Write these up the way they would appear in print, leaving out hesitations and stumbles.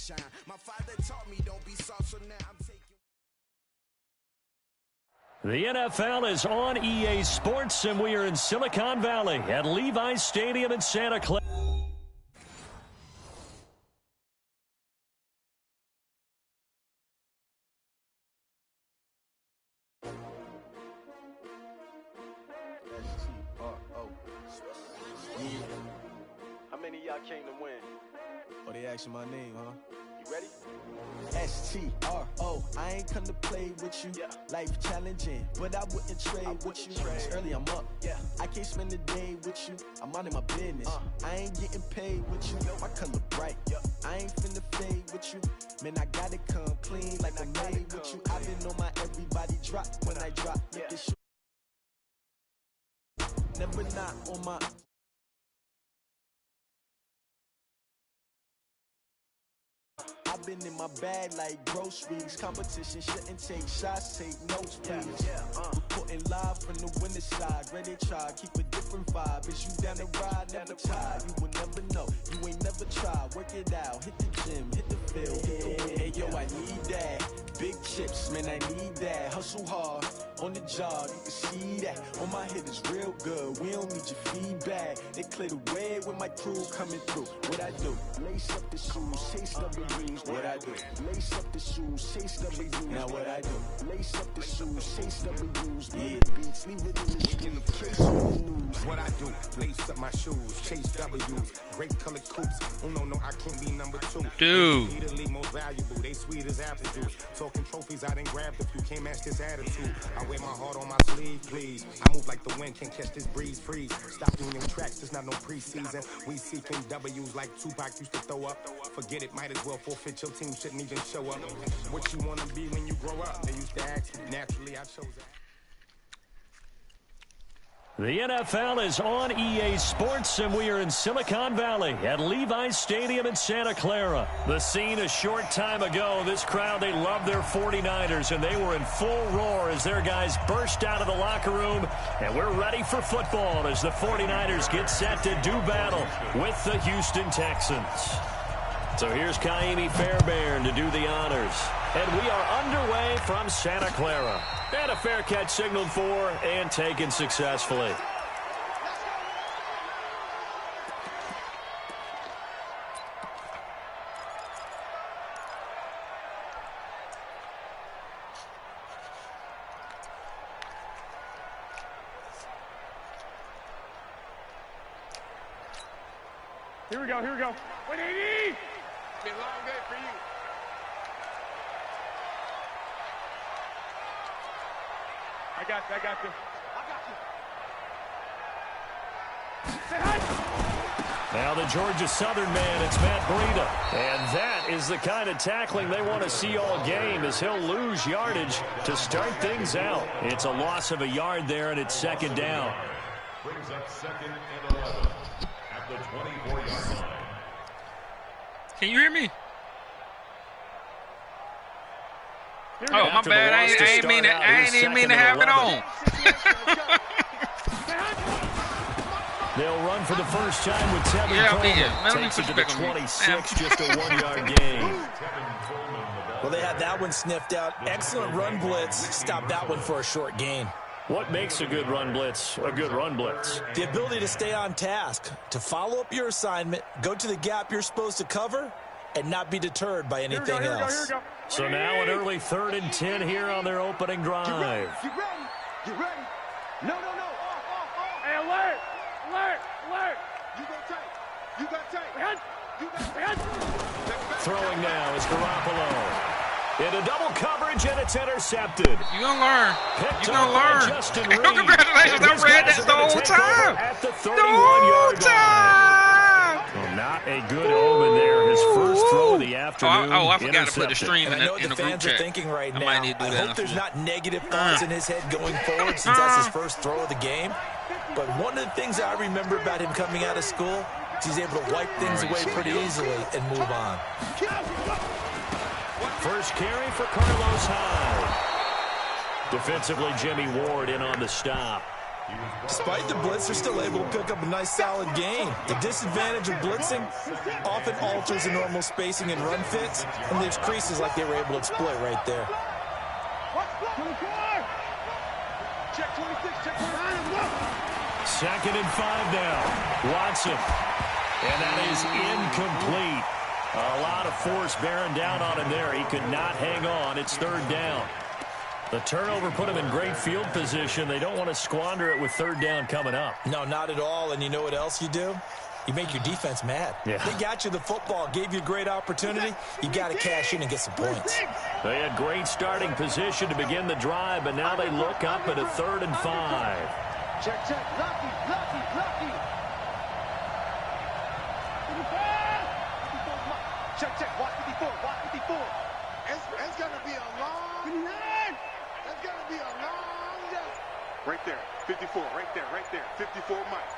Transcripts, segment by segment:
sunshine. My father taught me don't be soft, so now I'm taking. The NFL is on EA Sports, and we are in Silicon Valley at Levi's Stadium in Santa Clara. How many of y'all came to win? Oh, they asking my name, huh? You ready? S-T-R-O, I ain't come to play with you. Yeah. Life challenging, but I wouldn't trade with you. It's early, I'm up. Yeah. I can't spend the day with you. I'm minding my business. I ain't getting paid with you. My color bright. I ain't finna fade with you. Man, I gotta come clean like I made with you. I've been on my everybody drop when I drop. Look at you. Never not on my. I've been in my bag like groceries. Competition shouldn't take shots, take notes, please. Reporting live from the winter side. Ready to try, keep a different vibe. Is you down the ride, never tired. You will never know, you ain't never tried. Work it out, hit the gym, hit the field, hit the win. Hey yo, I need that. Big chips, man, I need that. Hustle hard, on the job, you can see that. On my hit is real good, we don't need your feedback. They clear the way when my crew coming through. What I do? Lace up the shoes, chase W's. What I do? Lace up the shoes, chase W's. Now what I do? Lace up the shoes, chase W's. Yeah, beats, leave it in the case of the news. What I do? Lace up my shoes, chase W's. Great colored coops. Oh no, I can't be number two. Dude. Repeatedly most valuable. They sweet as apple juice. Talking trophies I done grabbed if you can't match this attitude. I wear my heart on my sleeve, please. I move like the wind, can't catch this breeze, freeze. Stop doing them tracks, there's not no preseason. We seeking W's like Tupac used to throw up. Forget it, might as well forfeit. Your team shouldn't even show up. What you wanna be when you grow up? They used to ask me. Naturally, I chose that. The NFL is on EA Sports, and we are in Silicon Valley at Levi's Stadium in Santa Clara. The scene a short time ago, this crowd, they love their 49ers, and they were in full roar as their guys burst out of the locker room, and we're ready for football as the 49ers get set to do battle with the Houston Texans. So here's Kaimi Fairbairn to do the honors. And we are underway from Santa Clara. And a fair catch signaled for and taken successfully. Here we go. 180! Been a long day for you. I got you. Now the Georgia Southern man, it's Matt Breida. And that is the kind of tackling they want to see all game, as he'll lose yardage to start things out. It's a loss of a yard there, and it's second down. Brings up 2nd and 11 at the 24-yard line. Can you hear me? Oh, my After bad. I ain't even mean to have it on. They'll run for the first time with Tevin Coleman. Takes it to the 26, just a 1-yard gain. Well, they had that one sniffed out. Excellent run blitz. Stopped that one for a short gain. What makes a good run blitz a good run blitz? The ability to stay on task, to follow up your assignment, go to the gap you're supposed to cover, and not be deterred by anything else. So now an early 3rd and 10 here on their opening drive. You ready? No. Hey, alert! You got tight. Throwing now is Garoppolo. Into double coverage, and it's intercepted. You gonna learn. Picked You gonna up by learn. Justin Hey, Reed. congratulations, I read that the whole time. At the 31-yard line. Well, not a good omen there. His first throw of the afternoon. I forgot to put the intercepted. stream And I know in what the the group fans are chat. thinking right now. I might need to do I that. hope there's not negative thoughts in his head going forward, since that's his first throw of the game. But one of the things I remember about him coming out of school is he's able to wipe things away pretty easily and move on. First carry for Carlos Hyde. Defensively, Jimmy Ward in on the stop. Despite the blitz, they're still able to pick up a nice, solid gain. The disadvantage of blitzing often alters the normal spacing and run fits, and leaves creases like they were able to exploit right there. Check 26, check 29. 2nd and 5 now. Watson. And that is incomplete. A lot of force bearing down on him there. He could not hang on. It's 3rd down. The turnover put him in great field position. They don't want to squander it with 3rd down coming up. No, not at all. And you know what else you do? You make your defense mad. Yeah. They got you the football, gave you a great opportunity. You got to cash in and get some points. They had great starting position to begin the drive, but now they look up at a 3rd and 5. Check, check. Lucky, lucky, lucky. Check, check. Watch 54, watch 54. It's going to be a long... It's going to be a long day. Right there. 54, right there, right there. 54 Mike.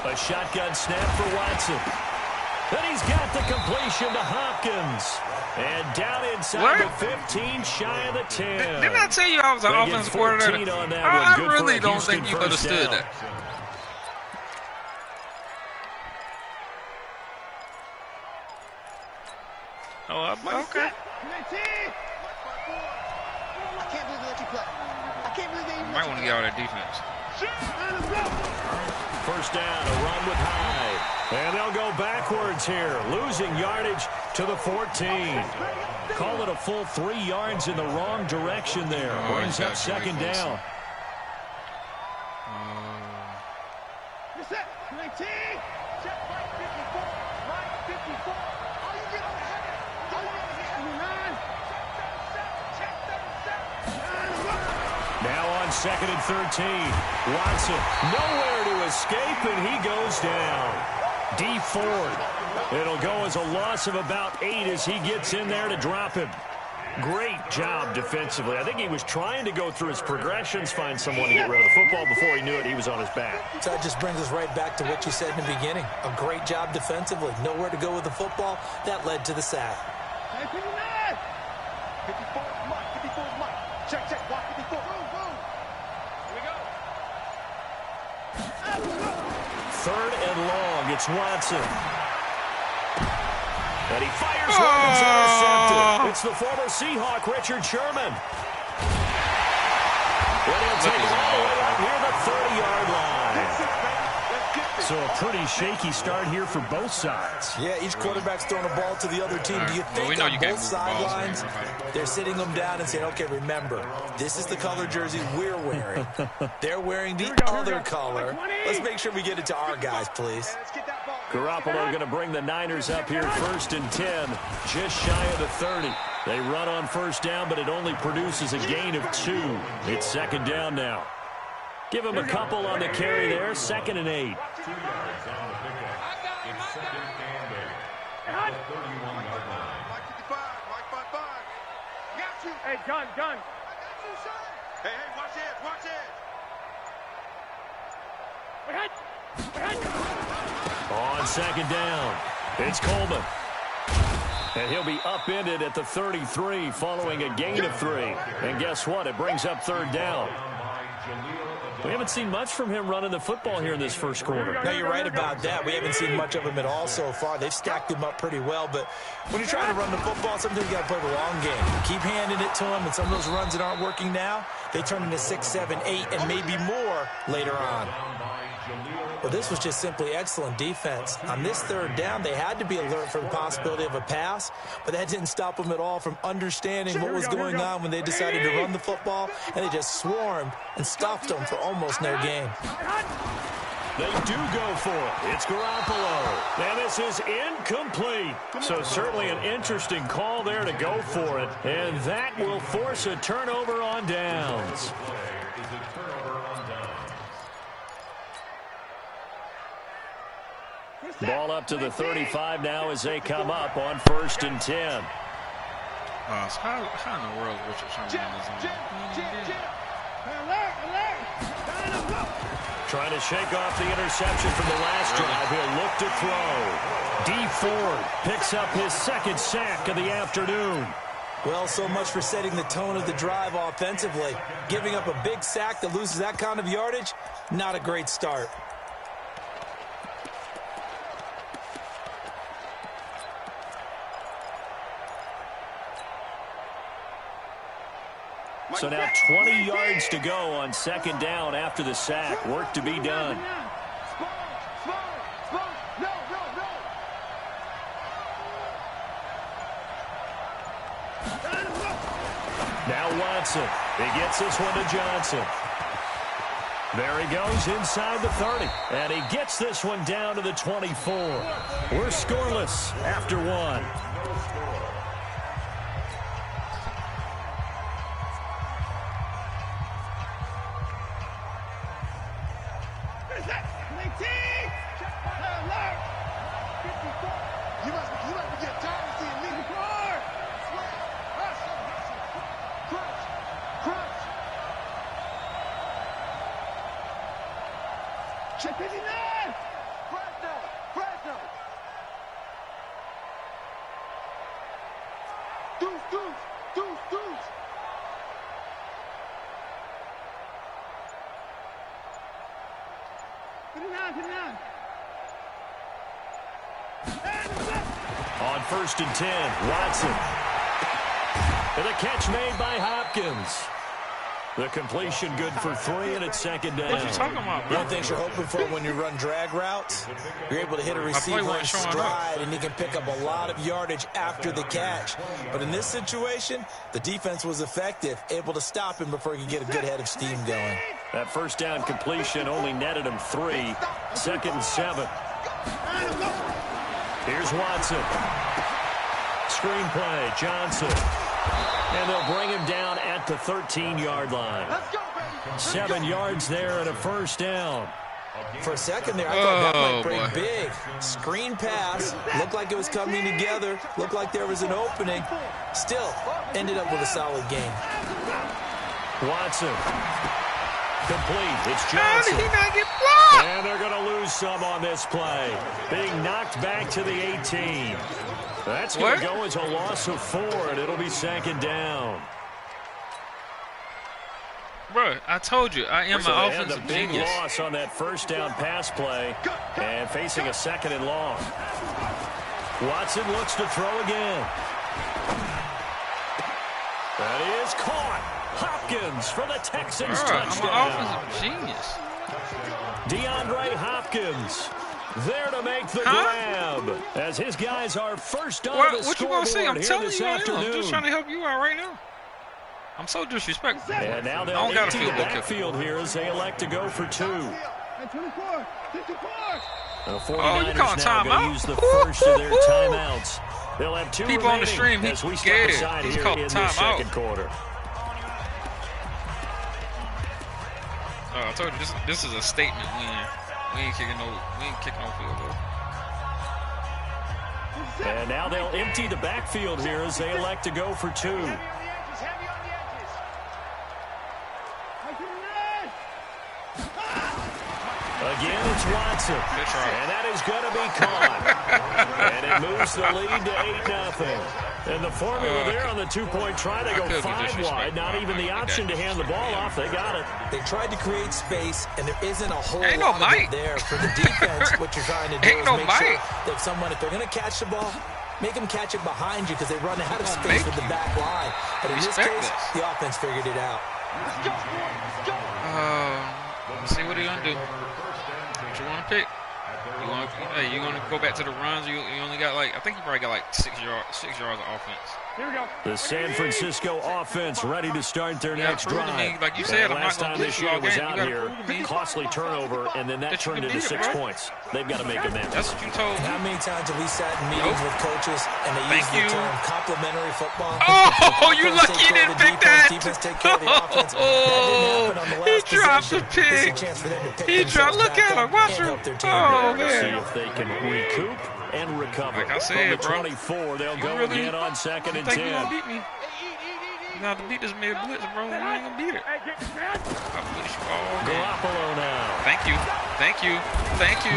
A shotgun snap for Watson. Then he's got the completion to Hopkins. And down inside the 15, shy of the 10. Didn't I tell you I was an offensive coordinator? I really don't think you understood that. Oh, okay. I can't believe they let you play. I can't believe they even Might want to get all that defense. 1st down, a run with Hyde. And they'll go backwards here, losing yardage to the 14. Call it a full 3 yards in the wrong direction there. Brings up 2nd down. Reset. 19. Check right 54. Right 54. All you get on the head. All you get on the head. 29. Check 37. Now on 2nd and 13. Watson nowhere to escape, and he goes down. D Ford. It'll go as a loss of about 8 as he gets in there to drop him. Great job defensively. I think he was trying to go through his progressions, find someone to get rid of the football. Before he knew it, he was on his back. So that just brings us right back to what you said in the beginning. A great job defensively. Nowhere to go with the football. That led to the sack. 54 Mike. 54 Mike. Check, check. Watch 54. Boom, boom. Here we go. 3rd and long. It's Watson. And he fires one. It's intercepted. It's the former Seahawk, Richard Sherman. And he'll take it all the way out here, the 30-yard line. So a pretty shaky start here for both sides. Yeah, each quarterback's throwing a ball to the other team. Do you think on both sidelines they're sitting them down and saying, okay, remember, this is the color jersey we're wearing. They're wearing the other color. Let's make sure we get it to our guys, please. Garoppolo going to bring the Niners up here 1st and 10, just shy of the 30. They run on 1st down, but it only produces a gain of 2. It's 2nd down now. Give him a couple on the carry there, 2nd and 8. 2 yards on the pickup. It's 2nd and 8. At the 31-yard line. Mike 55. Mike 55. Got you. Hey, gun. I got you, son. Hey, watch it. Watch it. On 2nd down, it's Coleman. And he'll be upended at the 33 following a gain of 3. And guess what? It brings up 3rd down. We haven't seen much from him running the football here in this first quarter. No, you're right about that. We haven't seen much of him at all so far. They've stacked him up pretty well, but when you're trying to run the football, sometimes you got to play the long game. Keep handing it to him, and some of those runs that aren't working now, they turn into 6, 7, 8, and maybe more later on. Well, this was just simply excellent defense. On this 3rd down, they had to be alert for the possibility of a pass, but that didn't stop them at all from understanding what was going on when they decided to run the football, and they just swarmed and stuffed them for almost no gain. They do go for it. It's Garoppolo. And this is incomplete. So certainly an interesting call there to go for it. And that will force a turnover on downs. Ball up to the 35 now as they come up on 1st and 10. How in the world is Richard Sherman in this zone? Trying to shake off the interception from the last drive. He'll look to throw. D Ford picks up his 2nd sack of the afternoon. Well, so much for setting the tone of the drive offensively. Giving up a big sack that loses that kind of yardage, not a great start. So now 20 yards to go on second down after the sack. Work to be done. Now Watson. He gets this one to Johnson. There he goes inside the 30. And he gets this one down to the 24. We're scoreless after one. On 1st and 10, Watson. And a catch made by Hopkins. The completion good for 3, and it's second down. What you talking about, bro? One thing you're hoping for when you run drag routes, you're able to hit a receiver in stride, and he can pick up a lot of yardage after the catch. But in this situation, the defense was effective, able to stop him before he could get a good head of steam going. That first down completion only netted him 3. 2nd and 7. Here's Watson. Screenplay, Johnson. And they'll bring him down at the 13-yard line. 7 yards there and a first down. For a second there, I thought that might break big. Screen pass. Looked like it was coming together. Looked like there was an opening. Still, ended up with a solid game. Watson. Complete. It's Johnson. How did he not get blocked? And they're going to lose some on this play. Being knocked back to the 18. That's going to go as a loss of 4, and it'll be second down. Bro, I told you, I am an offensive big genius. Loss on that first down pass play, and facing a 2nd and long. Watson looks to throw again. That is caught. Hopkins for the Texans touchdown. I'm an offensive genius. DeAndre Hopkins there to make the grab as his guys are first on the what you gonna say? I'm telling you right now. I'm just trying to help you out right now. I'm so disrespectful. And now they'll empty the backfield here as they elect to go for 2. The 49ers now going to use the first of their timeouts. They'll have 2 people on the stream. as we step aside here in the second quarter. I told you this is a statement win. We ain't kicking no field goal. And now they'll empty the backfield here as they elect to go for 2. Again, it's Watson. And that is going to be caught. And it moves the lead to 8-0. And the formula there on the 2-point try, they go 5 wide. Not even the option to hand the ball off. They got it. They tried to create space, and there isn't a whole lot of it there for the defense. What you're trying to do is make sure that someone, if they're going to catch the ball, make them catch it behind you because they run out of space with the back line. But in this case, the offense figured it out. Let's see what he's going to do. What you want to pick? You want to go back to the runs? You only got I think you probably got 6 yards of offense. Here we go. The San Francisco offense ready to start their next drive. Like you said, last time this year was out here, costly turnover, and then that turned into 6 points. They've got to make amends. That's what you told me. How many times have we sat in meetings with coaches and they use the term complementary football? Oh, you lucky you didn't pick that. Defense take care of the offense. Oh, he dropped the pick. He dropped. Look at him. Watch him. Oh, man. See if they can recoup and recover. Like I said, from the 24, they'll go again on 2nd and 10. You gonna beat me? You have to beat this mid blitz, bro. You ain't gonna beat it. I'll blitz you all game. Garoppolo now. Thank you.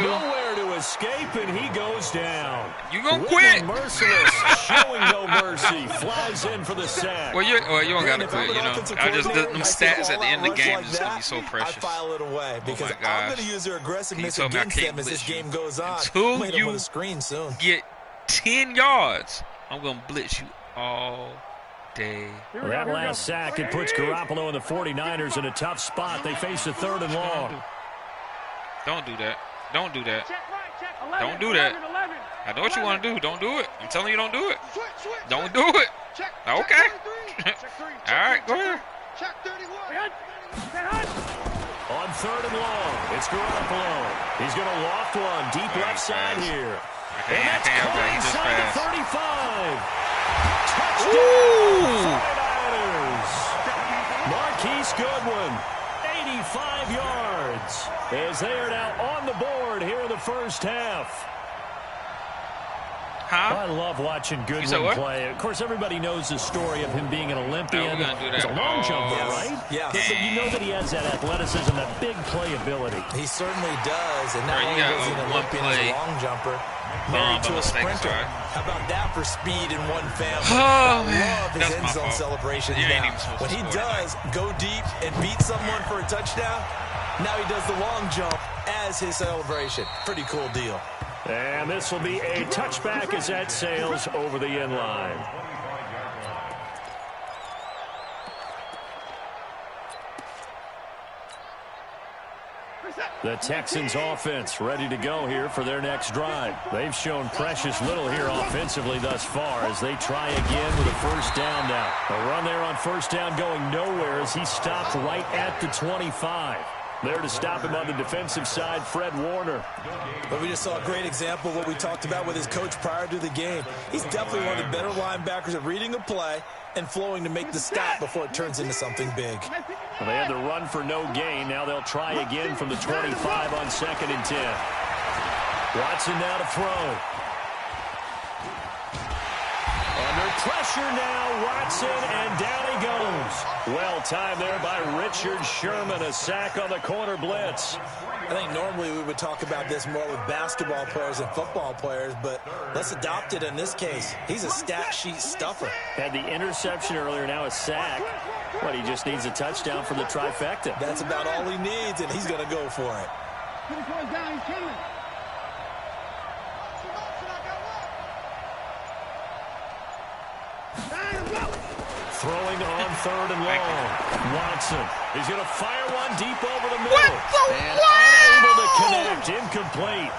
Nowhere to escape, and he goes down. You gonna quit? Merciless, showing no mercy, flies in for the sack. Well, you don't got to quit, you know. I just them stats at the end of the game is going to be so precious. I file it away because I'm going to use their aggressiveness against them as this game goes on. Until you the screen soon. get 10 yards, I'm going to blitz you all day. Well, that last sack, it puts Garoppolo and the 49ers in a tough spot. They face a 3rd and long. Don't do that. Don't do that. Don't do that. I know what you want to do. Don't do it. I'm telling you, don't do it. Don't do it. Okay. All right, go ahead. On 3rd and long, it's Garoppolo. He's going to loft one deep left side here. And that's caught inside the 35. Touchdown, 49ers. Marquise Goodwin, 85 yards, as they are now on the board here in the first half. I love watching Goodwin play. Of course, everybody knows the story of him being an Olympian. He's a long jumper, right? Yeah. But you know that he has that athleticism, that big playability. He certainly does. And not only is he an Olympian as a long jumper, married to a sprinter. How about that for speed in one family? Oh, man. I love his end zone celebrations now. When he does go deep and beat someone for a touchdown, now he does the long jump as his celebration. Pretty cool deal. And this will be a touchback as that sails over the end line. The Texans offense ready to go here for their next drive. They've shown precious little here offensively thus far as they try again with a first down now. A run there on first down going nowhere as he stopped right at the 25. There to stop him on the defensive side, Fred Warner. But we just saw a great example of what we talked about with his coach prior to the game. He's definitely one of the better linebackers at reading a play and flowing to make the stop before it turns into something big. Well, they had the run for no gain. Now they'll try again from the 25 on 2nd and 10. Watson now to throw. Under pressure now, Watson, and down he goes. Well timed there by Richard Sherman, a sack on the corner blitz. I think normally we would talk about this more with basketball players and football players, but let's adopt it in this case. He's a stat sheet stuffer. Had the interception earlier, now a sack. But he just needs a touchdown for the trifecta. That's about all he needs, and he's going to go for it. Throwing on 3rd and long. Watson. He's going to fire one deep over the middle. And unable to connect. Incomplete.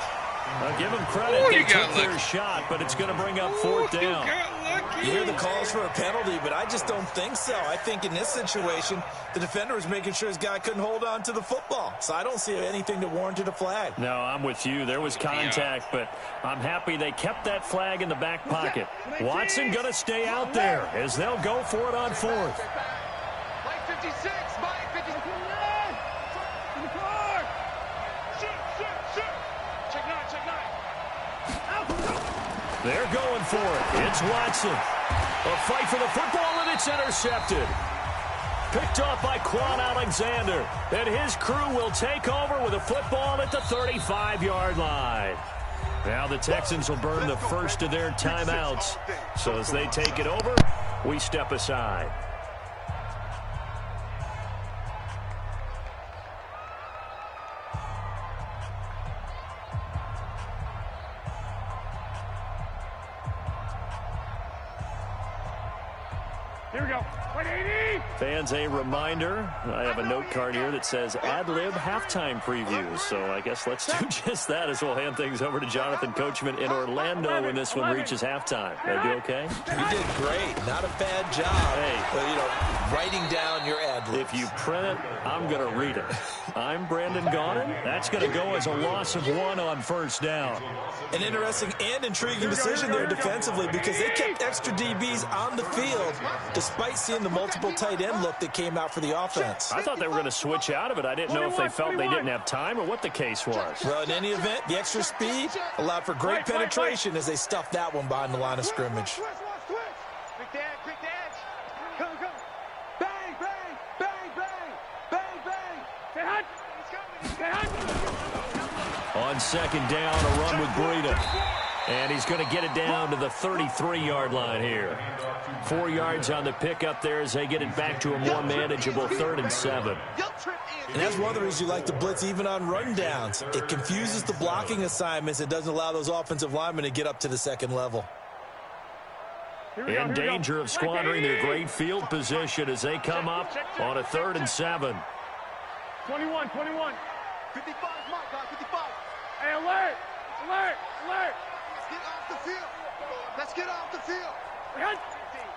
I'll give him credit. They took their shot, but it's going to bring up 4th down. You hear the calls for a penalty, but I just don't think so. I think in this situation, the defender was making sure his guy couldn't hold on to the football. So I don't see anything that warranted a flag. No, I'm with you. There was contact, but I'm happy they kept that flag in the back pocket. Watson going to stay out there as they'll go for it on 4th. Mike 56, Mike 59. They're going for it. It's Watson. A fight for the football, and it's intercepted. Picked off by Quan Alexander. And his crew will take over with a football at the 35-yard line. Now the Texans will burn the first of their timeouts. So as they take it over, we step aside. Here we go. 180. Fans, a reminder, I have a note card here that says ad-lib halftime previews. So I guess let's do just that as we'll hand things over to Jonathan Coachman in Orlando when this one reaches halftime. They do okay? You did great. Not a bad job. Hey. But, you know, writing down your ad-libs. If you print it, I'm going to read it. I'm Brandon Gaudin. That's going to go as a loss of 1 on first down. An interesting and intriguing decision there defensively because they kept extra DBs on the field despite seeing the multiple tight end look that came out for the offense. I thought they were going to switch out of it. I didn't know if they felt they didn't have time or what the case was. Well, in any event, the extra speed allowed for great penetration as they stuffed that one behind the line of scrimmage. Quick edge. Go. Bang, bang, bang, bang, bang, bang. Stay hot. On on second down, a run with Breida. And he's going to get it down to the 33-yard line here. 4 yards on the pickup there as they get it back to a more manageable 3rd and 7. And that's one of the reasons you like to blitz even on rundowns. It confuses the blocking assignments. It doesn't allow those offensive linemen to get up to the second level. In danger of squandering their great field position as they come up on a 3rd and 7. 21. 55, Mike, guys, 55. Hey, alert! Let's get off the field. 50,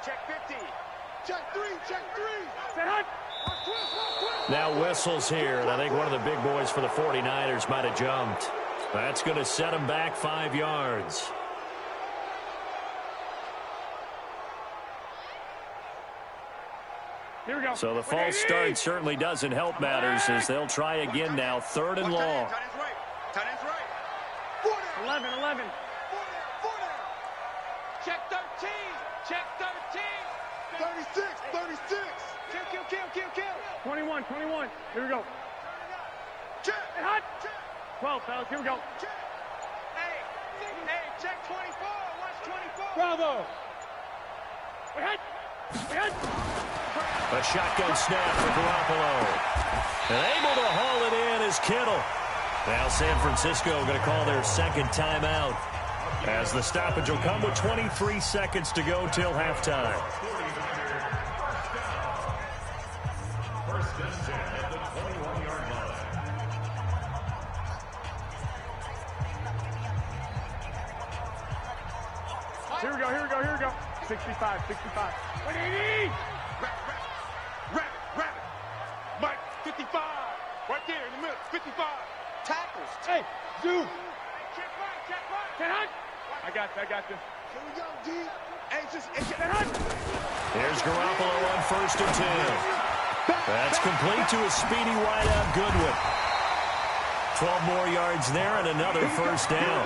check 50. Check 3. Set hunt. Now whistles here, and I think one of the big boys for the 49ers might have jumped. That's going to set them back 5 yards. Here we go. So the false start certainly doesn't help matters as they'll try again now, 3rd and long. Tight end's right. 11. Check 13. 36. Kill. 21. Here we go. Check. Hey, hot. 12, fellas. Here we go. Hey, check 24. Watch 24. Bravo. We hit. A shotgun snap for Garoppolo. And able to haul it in is Kittle. Now San Francisco going to call their second timeout as the stoppage will come with 23 seconds to go till halftime. First and 10 at the 21-yard line. Here we go. 65. 180. Wrap. Mike, 55. Right there in the middle. 55. Tackles. Hey, zoom. Check right. Set hunt. I got this. Here we go, D. Hey, Set hunt. Here's Garoppolo on 1st and 10. That's complete to a speedy wideout Goodwin. 12 more yards there and another first down.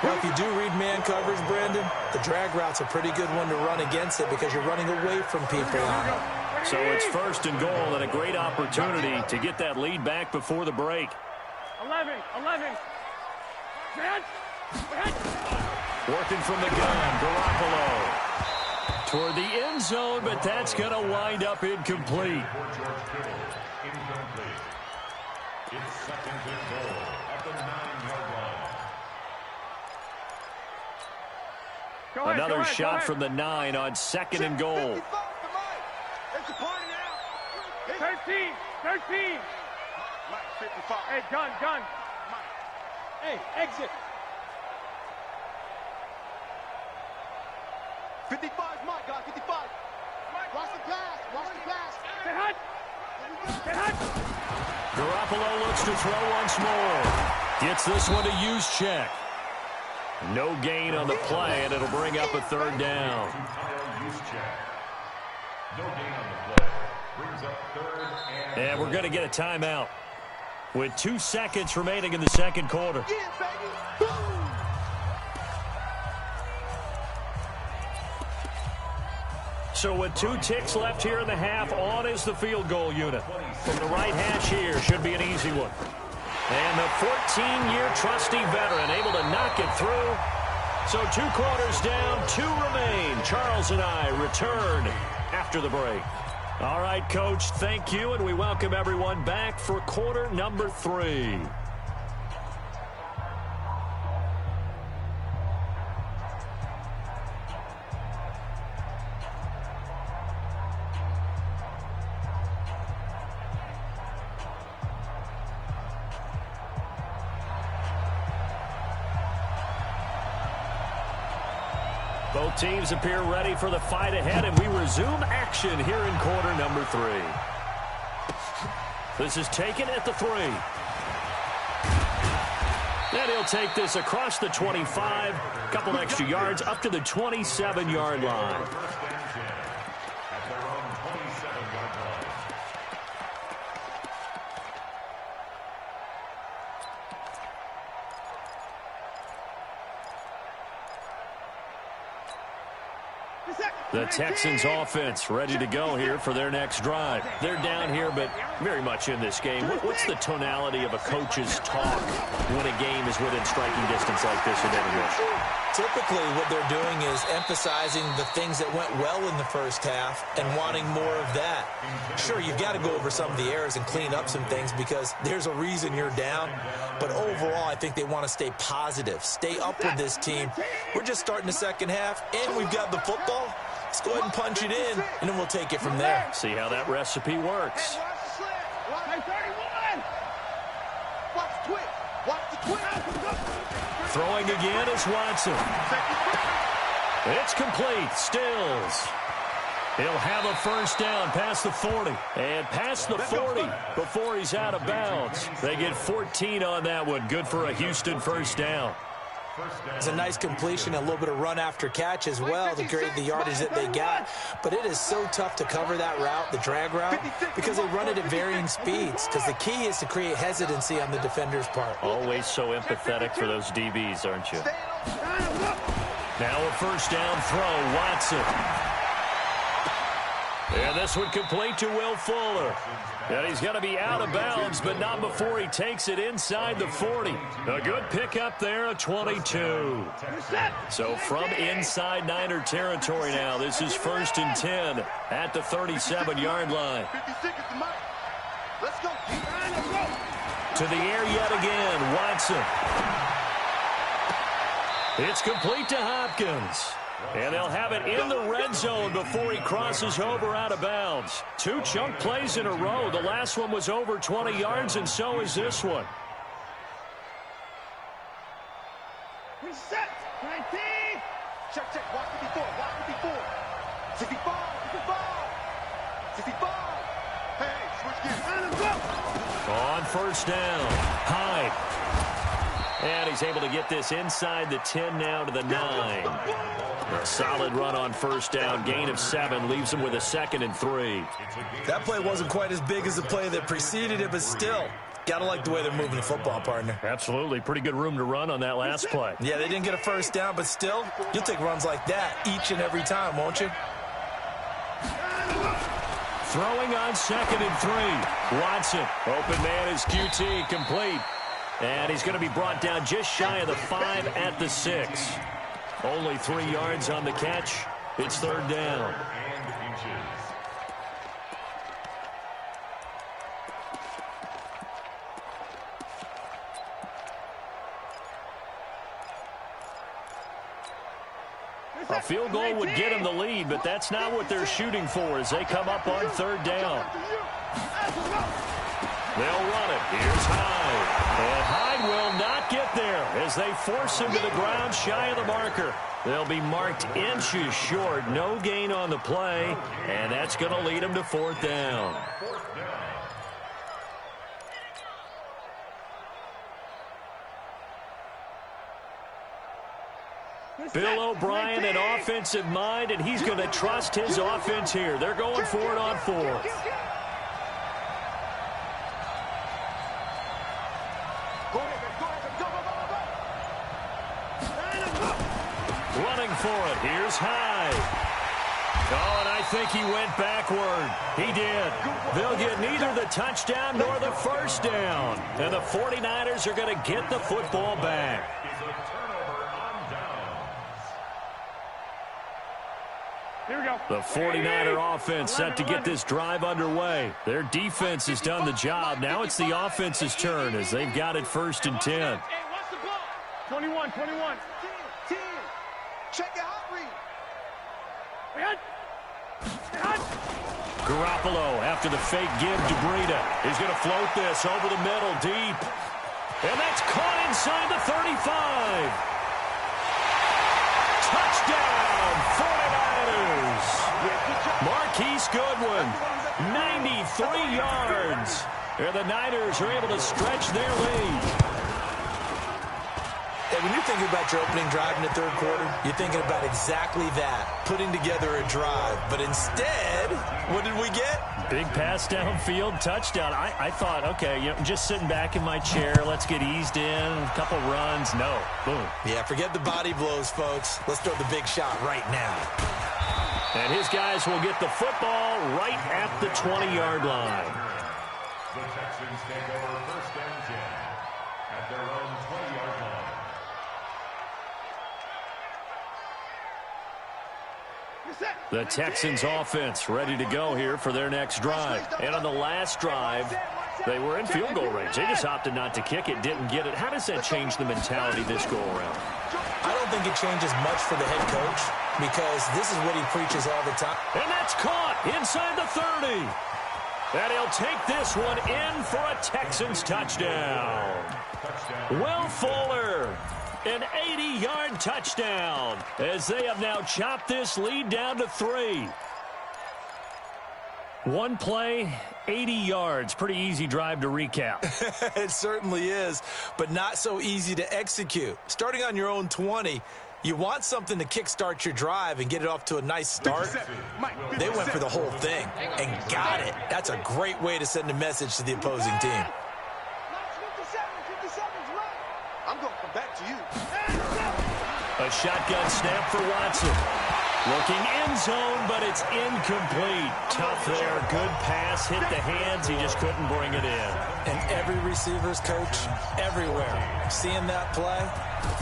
Well, if you do read man coverage, Brandon, the drag route's a pretty good one to run against it because you're running away from people on it. So it's 1st and goal and a great opportunity to get that lead back before the break. 11. Working from the gun, Garoppolo. Toward the end zone, but that's going to wind up incomplete. Incomplete. It's 2nd and goal at the 9-yard line. Another shot from the 9 on 2nd and goal. It's a party now. 13. Mike, 55. Hey, gun. Mike. Hey, exit. 55, Mike, guys, 55. Mike, watch the pass. Set hunt. Garoppolo looks to throw once more. Gets this one to use check. No gain on the play, and it'll bring up a 3rd down. No gain on the play. Brings up 3rd And we're going to get a timeout with 2 seconds remaining in the second quarter. Yeah, baby. Boom. So with 2 ticks left here in the half, on is the field goal unit. From the right hash here, should be an easy one. And the 14-year trusty veteran able to knock it through. So 2 quarters down, 2 remain. Charles and I return after the break. All right, Coach, thank you, and we welcome everyone back for quarter number 3. Both teams appear ready for the fight ahead, and we resume action here in quarter number 3. This is taken at the 3. And he'll take this across the 25, a couple extra yards up to the 27-yard line. The Texans offense ready to go here for their next drive. They're down here, but very much in this game. What's the tonality of a coach's talk when a game is within striking distance like this in Denver? Typically, what they're doing is emphasizing the things that went well in the first half and wanting more of that. Sure, you've got to go over some of the errors and clean up some things because there's a reason you're down. But overall, I think they want to stay positive, stay up with this team. We're just starting the second half, and we've got the football. Let's go ahead and punch it in, and then we'll take it from there. See how that recipe works. Throwing again is Watson. It's complete. Stills. He'll have a first down past the 40. And past the 40 before he's out of bounds. They get 14 on that one. Good for a Houston first down. It's a nice completion, a little bit of run after catch as well to create the yardage that they got. But it is so tough to cover that route, the drag route, because they run it at varying speeds. Because the key is to create hesitancy on the defender's part. Always so empathetic for those DBs, aren't you? Now a first down throw, Watson. And this one complete to Will Fuller. And he's going to be out of bounds, but not before he takes it inside the 40. A good pickup there, a 22. So from inside Niner territory now, this is 1st and 10 at the 37-yard line. To the air yet again, Watson. It's complete to Hopkins. And they'll have it in the red zone before he crosses over out of bounds. 2 chunk plays in a row. The last one was over 20 yards, and so is this one. Reset. 19. Check. Walk 54. 65. Hey, switch gears. On first down, Hyde. And he's able to get this inside the 10 now to the 9. A solid run on first down. Gain of 7 leaves him with a 2nd and 3. That play wasn't quite as big as the play that preceded it, but still, got to like the way they're moving the football, partner. Absolutely. Pretty good room to run on that last play. Yeah, they didn't get a first down, but still, you'll take runs like that each and every time, won't you? Throwing on 2nd and 3. Watson. Open man is QT. Complete. And he's going to be brought down just shy of the 5 at the 6. Only 3 yards on the catch. It's 3rd down. A field goal would get him the lead, but that's not what they're shooting for as they come up on 3rd down. They'll run it. Here's Hyde. And Hyde will not get there as they force him to the ground shy of the marker. They'll be marked inches short. No gain on the play, and that's going to lead them to 4th down. Bill O'Brien, an offensive mind, and he's going to trust his offense here. They're going for it on 4th. Running for it. Here's Hyde. Oh, and I think he went backward. He did. They'll get neither the touchdown nor the first down. And the 49ers are going to get the football back. Here we go. The 49er offense set to get this drive underway. Their defense has done the job. Now it's the offense's turn as they've got it 1st and 10. Hey, watch the ball. 21. 10. Check your hot read. Garoppolo after the fake give to Breida. He's going to float this over the middle deep. And that's caught inside the 35. Touchdown, 49ers. Marquise Goodwin, 93 yards. And the Niners are able to stretch their lead. Hey, when you're thinking about your opening drive in the 3rd quarter, you're thinking about exactly that, putting together a drive. But instead, what did we get? Big pass downfield, touchdown. I thought, okay, just sitting back in my chair, let's get eased in, a couple runs. No, boom. Yeah, forget the body blows, folks. Let's throw the big shot right now. And his guys will get the football right at the 20-yard line. The Texans take over first and 10 at their own 20-yard line. The Texans offense ready to go here for their next drive. And on the last drive, they were in field goal range. They just opted not to kick it, didn't get it. How does that change the mentality this go-around? I don't think it changes much for the head coach because this is what he preaches all the time. And that's caught inside the 30. And he'll take this one in for a Texans touchdown. Will Fuller, an 80-yard touchdown, as they have now chopped this lead down to 3. One play, 80 yards. Pretty easy drive to recap. It certainly is, but not so easy to execute. Starting on your own 20, you want something to kickstart your drive and get it off to a nice start. They went for the whole thing and got it. That's a great way to send a message to the opposing team. I'm going to come back to you. A shotgun snap for Watson. Looking end zone, but it's incomplete. Tough there. Good pass. Hit the hands. He just couldn't bring it in. And every receiver's coach everywhere. Seeing that play,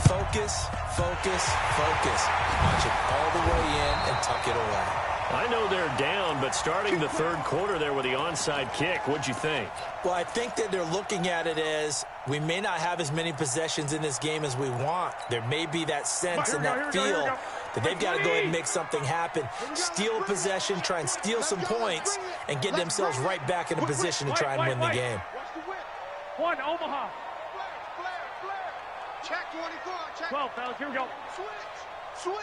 focus, focus, focus. Watch it all the way in and tuck it away. I know they're down, but starting the third quarter there with the onside kick, what'd you think? Well, I think that they're looking at it as we may not have as many possessions in this game as we want. There may be that sense and that feel that they've got to go ahead and make something happen. Steal possession, try and steal some points, and get themselves right back in a position to try and win the game. One, Omaha. Check 24. Check 12, fellas. Here we go. Switch.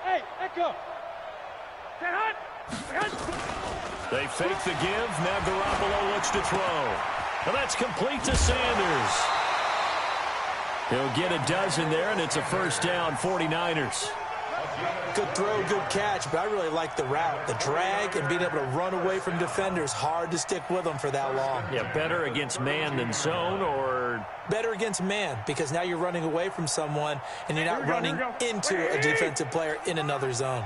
Hey, Echo. Stand hot. They fake the give. Now Garoppolo looks to throw. And that's complete to Sanders. He'll get a dozen there, and it's a first down, 49ers. Good throw, good catch, but I really like the route. The drag and being able to run away from defenders, hard to stick with them for that long. Yeah, better against man than zone, or? Better against man, because now you're running away from someone, and you're not running into a defensive player in another zone.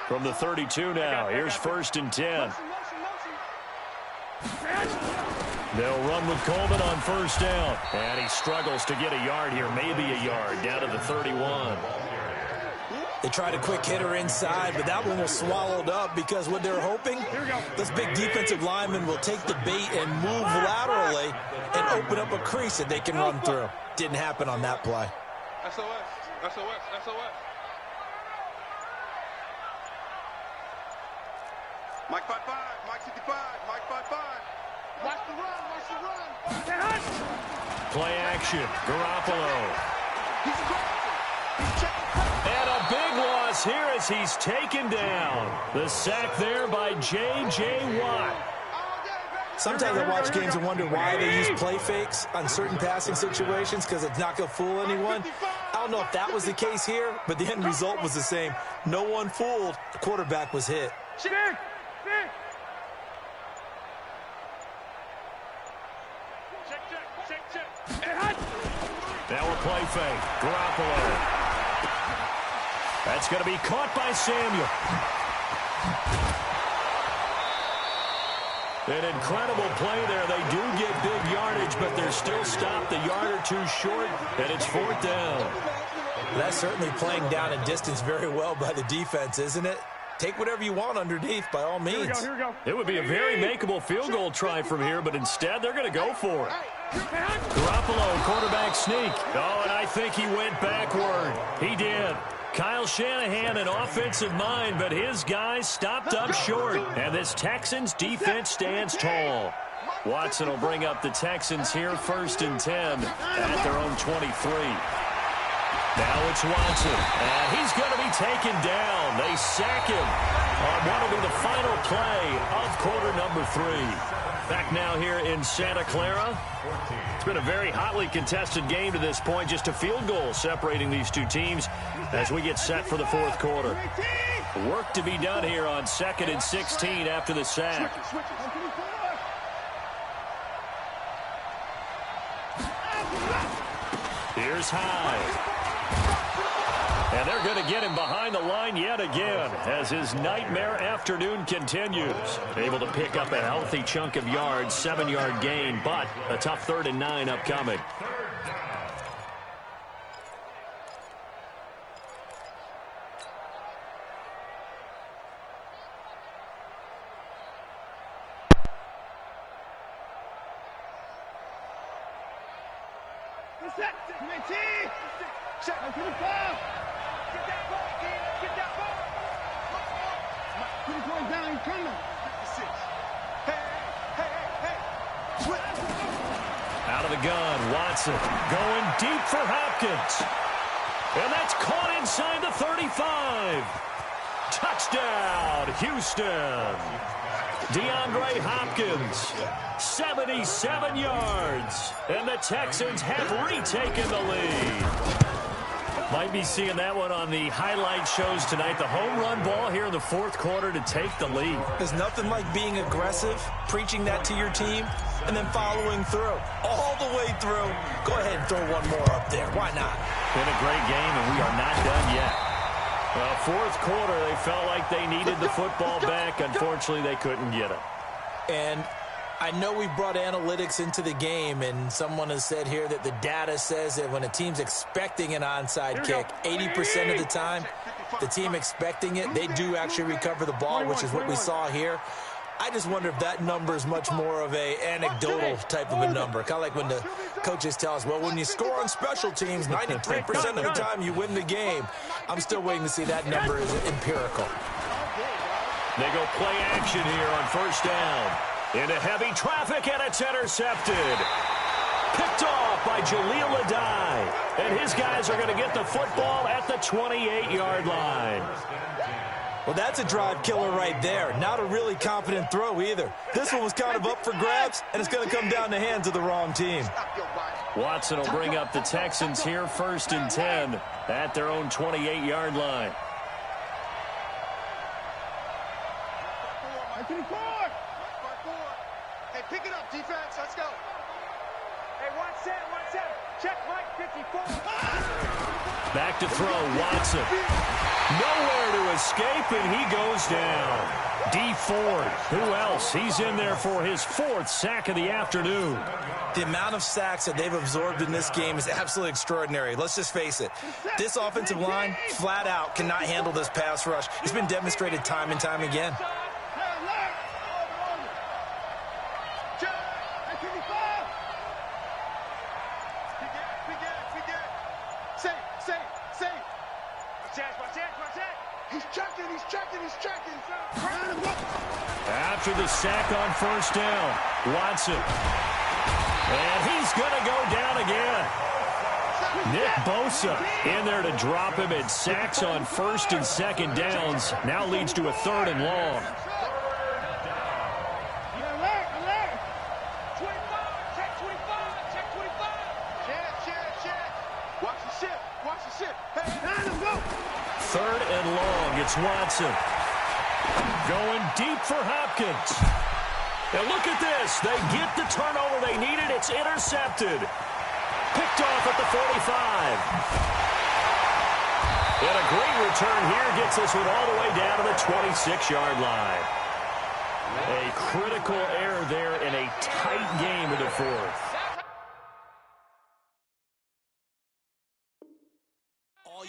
From the 32 now, here's first and 10. They'll run with Coleman on first down. And he struggles to get a yard here, maybe a yard, down to the 31. They tried a quick hitter inside, but that one was swallowed up because what they're hoping, this big defensive lineman will take the bait and move laterally and open up a crease that they can run through. Didn't happen on that play. SOS. SOS. SOS. Mike 5-5. Mike 55. Mike 5-5. Watch the run. Watch the run. Play action. Garoppolo. And a big loss here as he's taken down. The sack there by J.J. Watt. Sometimes I watch games and wonder why they use play fakes on certain passing situations because it's not going to fool anyone. I don't know if that was the case here, but the end result was the same. No one fooled. The quarterback was hit. Now a play fake. Garoppolo. That's going to be caught by Samuel. An incredible play there. They do get big yardage, but they're still stopped a yard or two short, and it's fourth down. That's certainly playing down in distance very well by the defense, isn't it? Take whatever you want underneath, by all means. Here we go. It would be a very makeable field goal try from here, but instead they're going to go for it. Garoppolo, quarterback sneak. Oh, and I think he went backward. He did. Kyle Shanahan, an offensive mind, but his guys stopped up short. And this Texans defense stands tall. Watson will bring up the Texans here, first and 10 at their own 23. Now it's Watson, and he's going to be taken down. They sack him on what will be the final play of quarter number 3. Back now here in Santa Clara. It's been a very hotly contested game to this point. Just a field goal separating these two teams as we get set for the fourth quarter. Work to be done here on 2nd and 16 after the sack. Here's Hyde. And they're they're going to get him behind the line yet again as his nightmare afternoon continues. Able to pick up a healthy chunk of yards, 7-yard gain, but a tough 3rd and 9 upcoming. Out of the gun, Watson going deep for Hopkins. And that's caught inside the 35. Touchdown, Houston. DeAndre Hopkins, 77 yards. And the Texans have retaken the lead. Might be seeing that one on the highlight shows tonight. The home run ball here in the 4th quarter to take the lead. There's nothing like being aggressive, preaching that to your team, and then following through. All the way through. Go ahead and throw one more up there. Why not? Been a great game, and we are not done yet. Well, 4th quarter, they felt like they needed the football back. Unfortunately, they couldn't get it. And I know we brought analytics into the game, and someone has said here that the data says that when a team's expecting an onside kick, 80% of the time, the team expecting it, they do actually recover the ball, which is what we saw here. I just wonder if that number is much more of a anecdotal type of a number. Kind of like when the coaches tell us, well, when you score on special teams, 93% of the time you win the game. I'm still waiting to see that number is empirical. They go play action here on 1st down. Into heavy traffic, and it's intercepted. Picked off by Jaleel Adai. And his guys are going to get the football at the 28-yard line. Well, that's a drive killer right there. Not a really confident throw either. This one was kind of up for grabs, and it's going to come down the hands of the wrong team. Watson will bring up the Texans here 1st and 10 at their own 28-yard line. Hey, pick it up, defense. Let's go. Hey, 1-7. Check Mike, 54. Back to throw, Watson. Nowhere to escape, and he goes down. D. Ford, who else? He's in there for his 4th sack of the afternoon. The amount of sacks that they've absorbed in this game is absolutely extraordinary. Let's just face it. This offensive line, flat out, cannot handle this pass rush. It's been demonstrated time and time again. He's checking. After the sack on 1st down, Watson. And he's going to go down again. Nick Bosa in there to drop him in sacks on 1st and 2nd downs. Now leads to a 3rd and long. Third and long, it's Watson. Going deep for Hopkins. And look at this. They get the turnover they needed. It's intercepted. Picked off at the 45. And a great return here gets this one all the way down to the 26-yard line. A critical error there in a tight game in the 4th.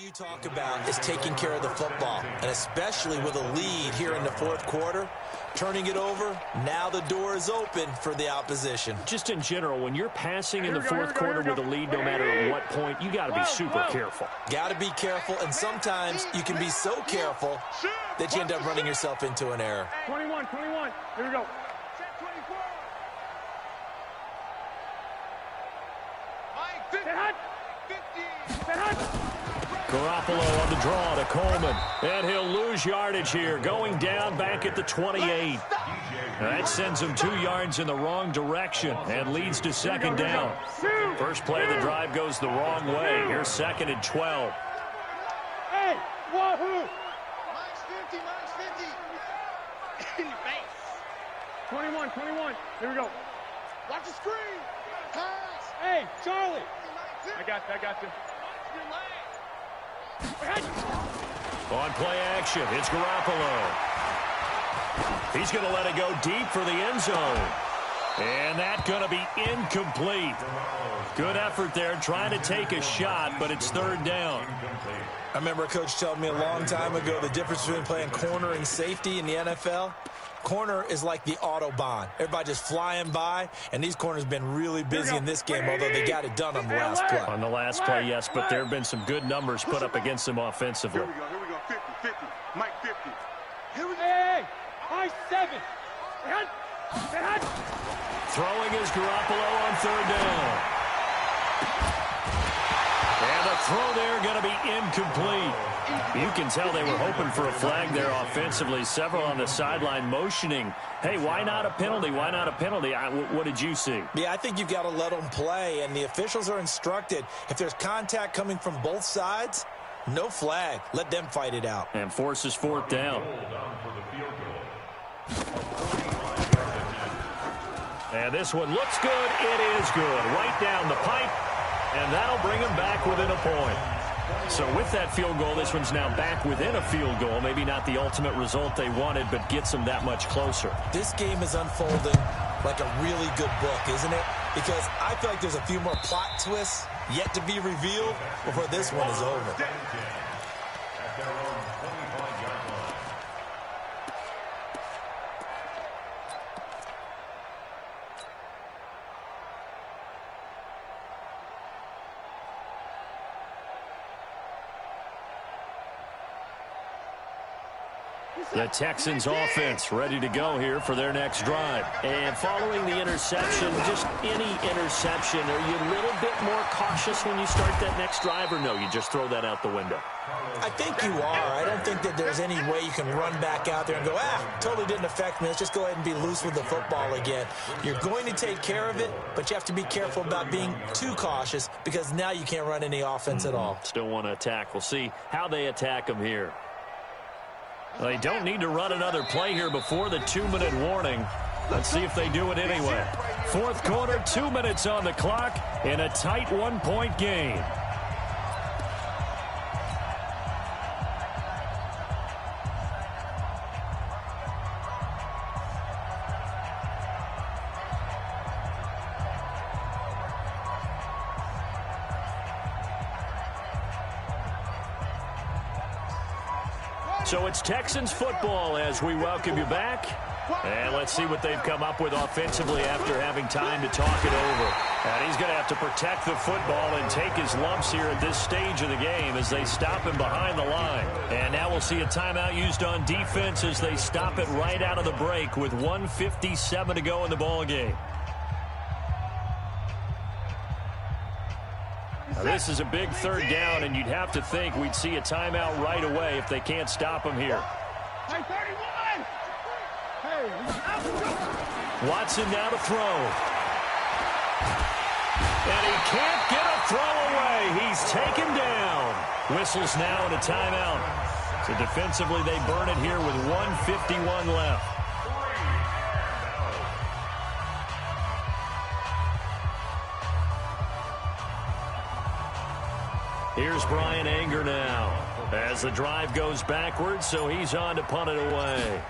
You talk about is taking care of the football, and especially with a lead here in the 4th quarter, turning it over, now the door is open for the opposition. Just in general, when you're passing in the 4th quarter with a lead, no matter at what point, you got to be super careful. Got to be careful, and sometimes you can be so careful that you end up running yourself into an error. 21, here we go. Garoppolo on the draw to Coleman. And he'll lose yardage here, going down back at the 28. That sends him 2 yards in the wrong direction and leads to 2nd down. First play of the drive goes the wrong way. Here's 2nd and 12. Hey, wahoo! Minus 50. In your face. 21, here we go. Watch the screen. Pass. Hey, Charlie. I got you. On play action, it's Garoppolo. He's going to let it go deep for the end zone. And that's going to be incomplete. Good effort there, trying to take a shot, but it's third down. I remember a coach telling me a long time ago the difference between playing corner and safety in the NFL. Corner is like the Autobahn. Everybody just flying by, and these corners have been really busy in this game, although they got it done on the last play. On the last play, yes, but there have been some good numbers put up against them offensively. Here we go, 50, 50, Mike 50. Here we go. Hey, high 7. Throwing is Garoppolo on third down. And the throw there going to be incomplete. You can tell they were hoping for a flag there offensively. Several on the sideline motioning, hey, why not a penalty? Why not a penalty? What did you see? Yeah, I think you've got to let them play, and the officials are instructed. If there's contact coming from both sides, no flag. Let them fight it out. And forces fourth down. And this one looks good. It is good. Right down the pipe. And that'll bring them back within a point. So with that field goal, this one's now back within a field goal. Maybe not the ultimate result they wanted, but gets them that much closer. This game is unfolding like a really good book, isn't it? Because I feel like there's a few more plot twists yet to be revealed before this one is over. The Texans offense ready to go here for their next drive. And following the interception, just any interception, are you a little bit more cautious when you start that next drive, or no, you just throw that out the window? I think you are. I don't think that there's any way you can run back out there and go, totally didn't affect me. Let's just go ahead and be loose with the football again. You're going to take care of it, but you have to be careful about being too cautious because now you can't run any offense at all. Still want to attack. We'll see how they attack them here. They don't need to run another play here before the 2-minute warning. Let's see if they do it anyway. Fourth quarter, 2 minutes on the clock in a tight 1-point game. So it's Texans football as we welcome you back. And let's see what they've come up with offensively after having time to talk it over. And he's going to have to protect the football and take his lumps here at this stage of the game as they stop him behind the line. And now we'll see a timeout used on defense as they stop it right out of the break with 1:57 to go in the ball game. Now, this is a big third down, and you'd have to think we'd see a timeout right away if they can't stop him here. Hey, 31! Hey, Watson now to throw. And he can't get a throw away. He's taken down. Whistles now in a timeout. So defensively, they burn it here with 1:51 left. Here's Brian Anger now as the drive goes backwards, so he's on to punt it away.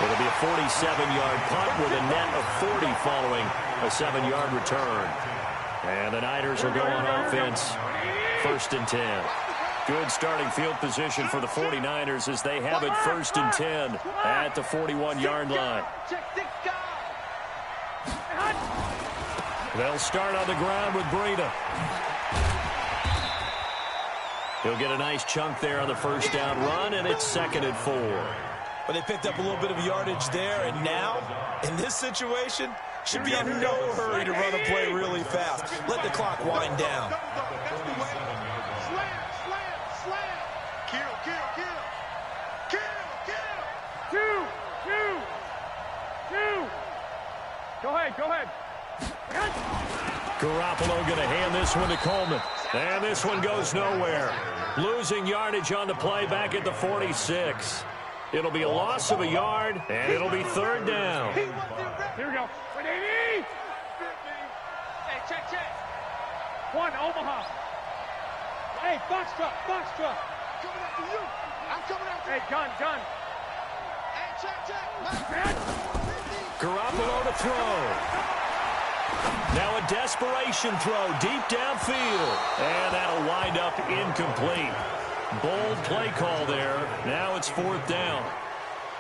It'll be a 47-yard punt with a net of 40 following a 7-yard return. And the Niners will go on offense. 1st and 10. Good starting field position for the 49ers as they have it 1st and 10 at the 41-yard line. They'll start on the ground with Breida. He'll get a nice chunk there on the first down run, and it's 2nd and 4. But they picked up a little bit of yardage there, and now, in this situation, should be in no hurry to run a play really fast. Let the clock wind down. Go ahead. Garoppolo going to hand this one to Coleman. And this one goes nowhere. Losing yardage on the play back at the 46. It'll be a loss of a yard, and it'll be third down. Here we go. 180. Hey, check. One, Omaha. Hey, box truck. Coming after you. I'm coming after you. Hey, gun. Hey, check. Garoppolo to throw. Now a desperation throw deep downfield. And that'll wind up incomplete. Bold play call there. Now it's fourth down.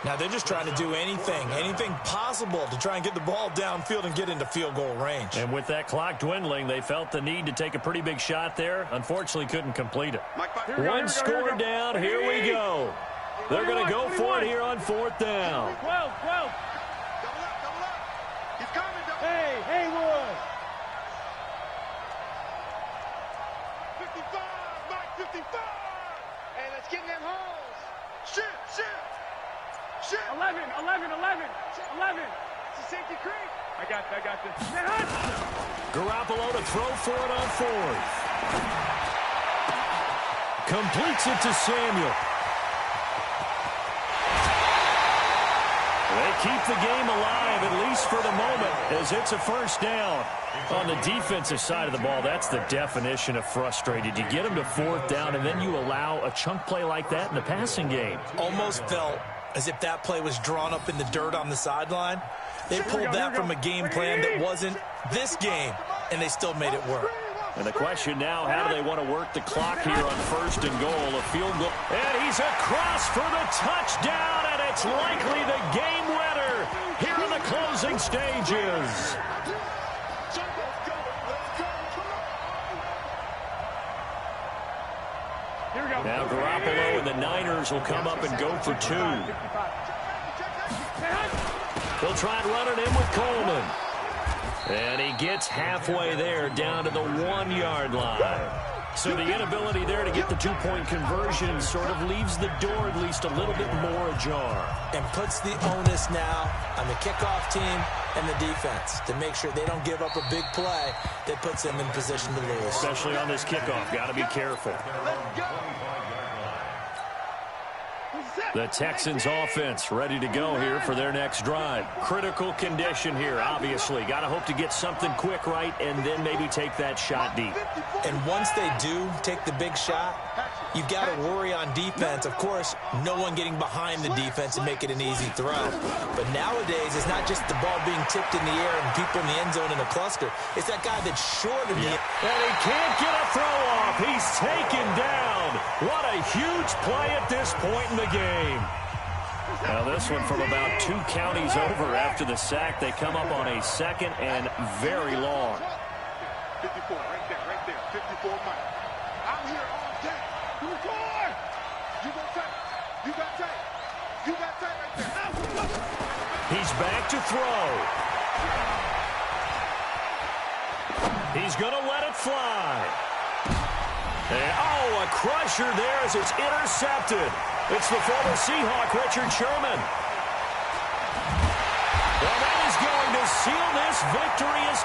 Now they're just trying to do anything possible to try and get the ball downfield and get into field goal range. And with that clock dwindling, they felt the need to take a pretty big shot there. Unfortunately, couldn't complete it. One score down. Here we go. They're going to go for it here on fourth down. 12. Double up. He's coming, double. Hey, Haywood. 55, Mike, 55. Hey, let's get in them holes. Shit. 11. It's a safety creek. I got this. Garoppolo to throw for it on fourth. Completes it to Samuel. They keep the game alive, at least for the moment, as it's a first down. On the defensive side of the ball, that's the definition of frustrated. You get them to fourth down, and then you allow a chunk play like that in the passing game. Almost felt as if that play was drawn up in the dirt on the sideline. They pulled that from a game plan that wasn't this game, and they still made it work. And the question now, how do they want to work the clock here on first and goal? A field goal. And he's across for the touchdown, and it's likely the game winner here in the closing stages. Now Garoppolo and the Niners will come up and go for two. They'll try and run it in with Coleman. And he gets halfway there, down to the 1 yard line. So the inability there to get the two-point conversion sort of leaves the door at least a little bit more ajar. And puts the onus now on the kickoff team and the defense to make sure they don't give up a big play that puts them in position to lose. Especially on this kickoff. Got to be careful. The Texans offense ready to go here for their next drive. Critical condition here, obviously. Got to hope to get something quick right and then maybe take that shot deep. And once they do take the big shot, you've got to worry on defense. Of course, no one getting behind the defense and make it an easy throw. But nowadays, it's not just the ball being tipped in the air and people in the end zone in a cluster. It's that guy that's short of you. And he can't get a throw off. He's taken down. What a huge play at this point in the game. Now this one from about 2 counties over after the sack. They come up on a second and very long. 54, right there. 54 Mike. I'm here all day. You got tight right there. He's back to throw. He's going to let it fly. And, oh, a crusher there as it's intercepted. It's the former Seahawk, Richard Sherman. Well, that is going to seal this victory as